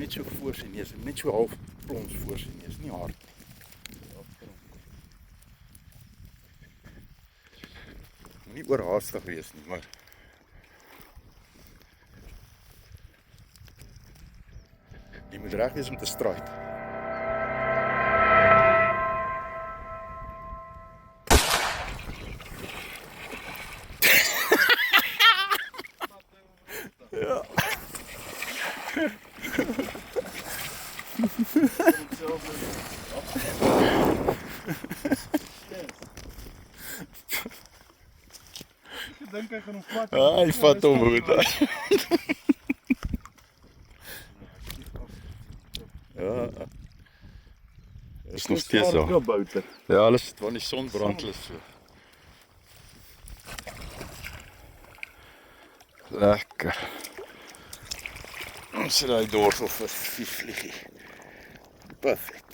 net so voor sy neus, net so half plons voor sy neus, nie hard nie. Moenie oorhaastig wees nie, maar jy moet reg wees om te stryd. Ja. Ek dink hy gaan hom vat. Hy vat hom goed. Ja. Is nog steeds so. Ja, alles het van die son brand hulle so. Lekker. Ons het daai dorsel vir vliegie. Perfect.